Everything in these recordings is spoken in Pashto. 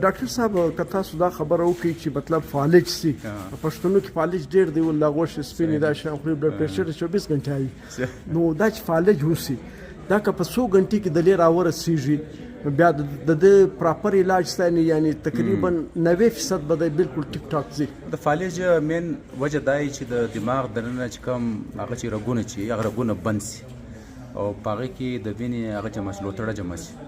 ډاکټر صاحب که تاسو دا خبره وکړئ چې مطلب فالج سي پښتنو کې فالج ډېر دی ول غوښه سپینې دا شان خو بلډ پريشر 24 غنټه وي نو دا چې فالج وسی دا که په 100 غنټې کې د لیر اور سیږي بیا د پراپر علاج ستنه یعنی تقریبا 90% به بالکل ټیک ټاک زی د فالج مین وجه دای چې د دماغ دننه چې کوم هغه چې رګونه چې هغه رګونه بند سي او پاره کې د وینې هغه جمع لوتړه جمع سي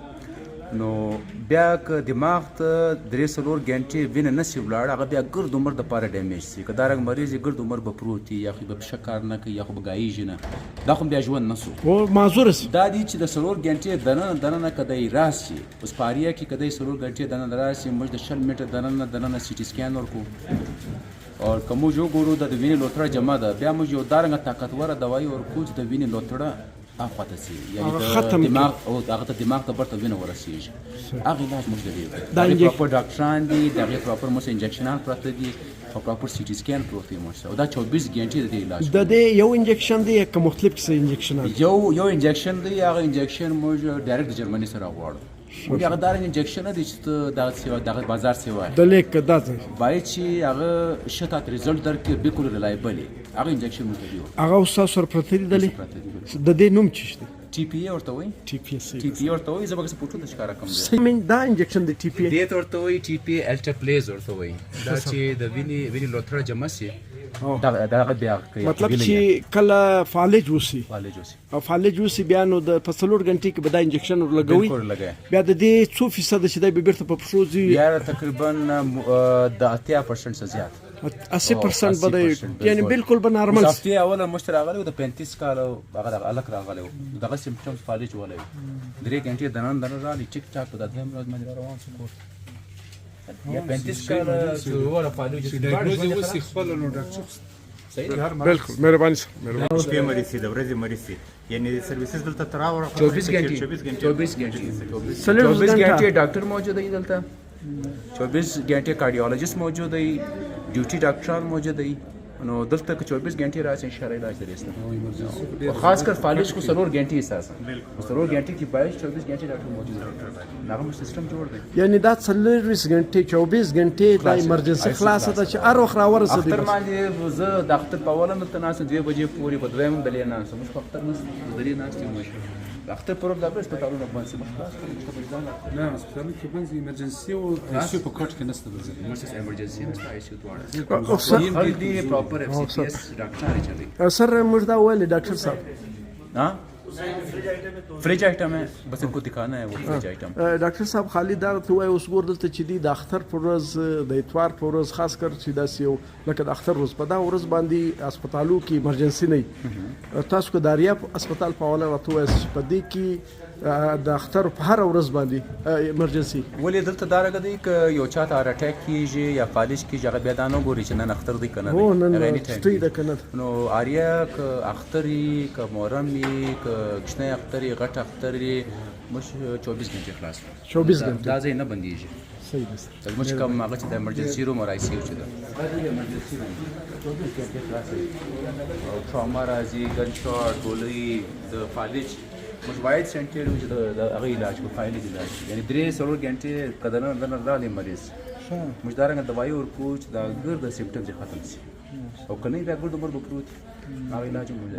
نو بیا که دماغ ته 3-4 غنټې وینه نسی ولاړ هغه بیا ګرد عمر د پاره ډیمیج سي که دا رنګ مریض ګرد عمر به پروت یا خو به شکار نه کوي یا خو به ګایږي نه دا خو بیا ژوند نسو او معذور سي دا دي چې د 4 غنټې دننه کدی راسي اوس پاریا کې کدی 4 غنټې دننه راسي موږ د 60 میټر دننه سی ټي سکین ورکو او کوم جو ګورو د وینې لوتړه جمع ده بیا موږ یو دارنګ طاقتوره دوايي ورکو چې د وینې لوتړه افاته سي یعنی د دماغ او هغه ته دماغ ته برته وینه ورسیږي هغه علاج موږ لري دا پراپر ډاکټران دي دا پراپر موږ انجکشنال پراته دي او پراپر سی ټي سکین پروت دی موږ او دا 24 غنټې د علاج د دې یو انجکشن دی که مختلف څه انجکشن یو انجکشن دی هغه انجکشن موږ ډایرکټ جرمني سره غواړو هغه دار انجکشن دی چې دا سیوا د بازار سیوا د لیک دا ځای وای چې هغه شتات ریزلټ درکې بالکل ریلایبل هغه انجکشن موږ لري هغه اوس سره پرته دی د دې نوم چشته ټي پی ای ورته وای ټي پی ای ټي پی ای ورته وای زبر څه پټو د ښکارا کم دی سیمن دا انجکشن د ټي پی ای دې ورته وای ټي پی ای الټا پلیز ورته وای دا چې د ویني لوتړه جمع سي دا بیا کوي مطلب چې کله فالج وسی او فالج وسی بیا نو د 4 غنټې کې به دا انجکشن ورلګوي بیا د دې 2% چې د بیرته په پښوزي یا تقریبا د 80% څخه زیات 80% به یعنی بالکل به نارمل سختي اوله مشتراغله د 35 کال هغه الک راغله دغه سیمپټمز فالج ولای 3 غنټې دنن راځي ټیک ټاک د دیم ورځ باندې روان شو یا 35 کال ولا فالج ډایګنوز وسی خپل نو ډاکټر صحیح بالکل مهرباني شپې مریض دي د ورځې مریض دي یعنی سرویسز دلته تراور 24 غنټې ډاکټر موجود دی دلته 24 غنټې کارډیولوژیست موجود دی ډیوټي ډاکټران موجود دی نو دلته که 24 غنټې راځي ان شاء الله علاج درېسته او خاص کر فالج کو 4 غنټې اساسا 4 غنټې کې 24 غنټې ډاکټر موجود دی نغم سیستم جوړ دی یعنی دا 24 غنټې 24 غنټې د ایمرجنسي خلاصه ده چې هر وخت راورسېږي اختر باندې زه د اختر په اوله مته ناس 2 بجې پورې په دویم دلې نه سمش په اختر نس دلې نه استعمال اختر پر د هسپتالونو باندې مخ نه هسپتال کې باندې ایمرجنسي او ایسیو په کوټ کې نشته د مرسس ایمرجنسي نشته ایسیو دواړه خل دي پراپر اف سی پی اس ډاکټر چلی سر موږ دا ویل ډاکټر صاحب ها fridge item है बस इनको दिखाना है वो फ्रिज आइटम ډاکټر صاحب خالد دا ته وای اوس ګور دلته چې د اختر پر ورځ د اتوار پر ورځ خاص کر چې دا سیو لکه د اختر ورځ په دا ورځ باندې هسپتالو کې ایمرجنسي نه تاسو کو داریاب هسپتال په اوله راته وای چې په دې کې د اختر په هر ورځ باندې ایمرجنسي ولې دلته دارګه دی ک یو چاته هارت اٹیک کیږي یا فالج کیږي هغه بیا دانو ګوري چې نه اختر دی کنه هو نه ستوي د کنه نو آریا ک اختری ک مورمی ک کښنه اختری غټ اختری مش 24 غنټې خلاص 24 غنټې دا ځای نه بنديږي صحیح ده مش کم هغه چې د ایمرجنسي روم او آی سی یو چې ده ایمرجنسي 24 غنټې خلاص او ټراما راځي ګن شاټ ګولې د فالج مش وايد سنټر چې د هغه علاج کو فالج علاج یعنی 3 غنټې کدن نه راځي مریض مش دارنګ دوايي ورکو چې دا ګرد سیمپټمز ختم شي او کني بیا ګرد عمر بپروت هغه علاج موجود